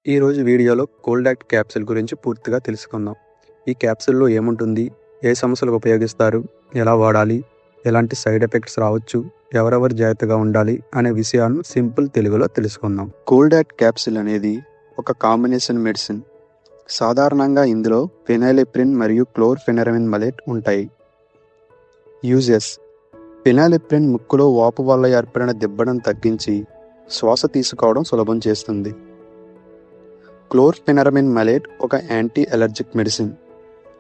ఈరోజు వీడియోలో కోల్డాక్ట్ క్యాప్సూల్ గురించి పూర్తిగా తెలుసుకుందాం. ఈ క్యాప్సూల్లో ఏముంటుంది, ఏ సమస్యలకు ఉపయోగిస్తారు, ఎలా వాడాలి, ఎలాంటి సైడ్ ఎఫెక్ట్స్ రావచ్చు, ఎవరెవరు జాగ్రత్తగా ఉండాలి అనే విషయాలను సింపుల్ తెలుగులో తెలుసుకుందాం. కోల్డాక్ట్ క్యాప్సూల్ అనేది ఒక కాంబినేషన్ మెడిసిన్. సాధారణంగా ఇందులో ఫెనైలెప్రిన్ మరియు క్లోర్ఫెనరమిన్ మలేట్ ఉంటాయి. యూజెస్: ఫెనైలెప్రిన్ ముక్కులో వాపు వల్ల ఏర్పడిన దిబ్బను తగ్గించి శ్వాస తీసుకోవడం సులభం చేస్తుంది. క్లోర్ఫెనరమిన్ మలేట్ ఒక యాంటీ అలర్జిక్ మెడిసిన్.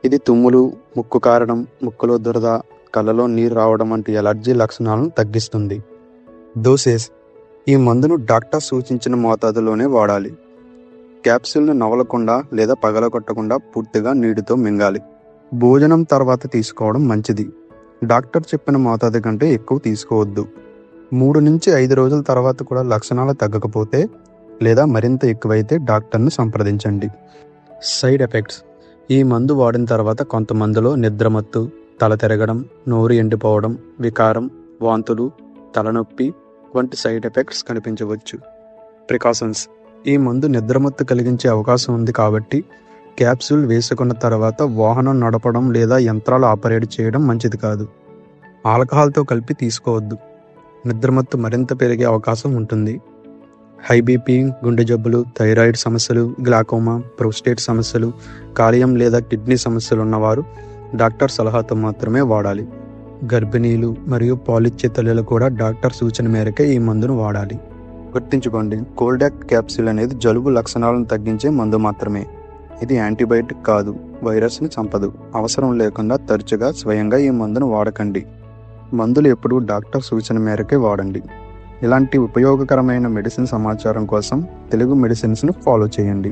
ఇది తుమ్ములు, ముక్కు కారడం, ముక్కులో దురద, కళ్ళలో నీరు రావడం వంటి అలర్జీ లక్షణాలను తగ్గిస్తుంది. డోసేజ్: ఈ మందును డాక్టర్ సూచించిన మోతాదులోనే వాడాలి. క్యాప్సూల్ను నవలకుండా లేదా పగలగొట్టకుండా పూర్తిగా నీటితో మింగాలి. భోజనం తర్వాత తీసుకోవడం మంచిది. డాక్టర్ చెప్పిన మోతాదు కంటే ఎక్కువ తీసుకోవద్దు. 3 నుంచి 5 రోజుల తర్వాత కూడా లక్షణాలు తగ్గకపోతే లేదా మరింత ఎక్కువైతే డాక్టర్ను సంప్రదించండి. సైడ్ ఎఫెక్ట్స్: ఈ మందు వాడిన తర్వాత కొంతమందిలో నిద్రమత్తు, తల తిరగడం, నోరు ఎండిపోవడం, వికారం, వాంతులు, తలనొప్పి వంటి సైడ్ ఎఫెక్ట్స్ కనిపించవచ్చు. ప్రికాషన్స్: ఈ మందు నిద్రమత్తు కలిగించే అవకాశం ఉంది కాబట్టి క్యాప్సూల్ వేసుకున్న తర్వాత వాహనం నడపడం లేదా యంత్రాలు ఆపరేట్ చేయడం మంచిది కాదు. ఆల్కహాల్తో కలిపి తీసుకోవద్దు. నిద్రమత్తు మరింత పెరిగే అవకాశం ఉంటుంది. హై బీపీ, గుండె జబ్బులు, థైరాయిడ్ సమస్యలు, గ్లాకోమా, ప్రోస్టేట్ సమస్యలు, కాలేయం లేదా కిడ్నీ సమస్యలు ఉన్నవారు డాక్టర్ సలహాతో మాత్రమే వాడాలి. గర్భిణీలు మరియు పాలిచ్చే తల్లులు కూడా డాక్టర్ సూచన మేరకే ఈ మందును వాడాలి. గుర్తుంచుకోండి, కోల్డాక్ట్ క్యాప్సూల్ అనేది జలుబు లక్షణాలను తగ్గించే మందు మాత్రమే. ఇది యాంటీబయాటిక్ కాదు, వైరస్ని చంపదు. అవసరం లేకుండా తరచుగా స్వయంగా ఈ మందును వాడకండి. మందులు ఎప్పుడూ డాక్టర్ సూచన మేరకే వాడండి. ఇలాంటి ఉపయోగకరమైన మెడిసిన్ సమాచారం కోసం తెలుగు మెడిసిన్స్ను ఫాలో చేయండి.